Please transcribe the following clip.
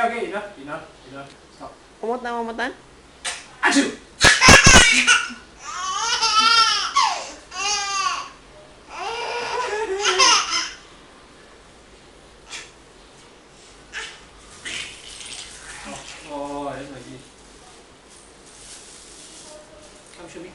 okay, enough. Stop. One more time. Achoo! Oh, that's my key. Come show me.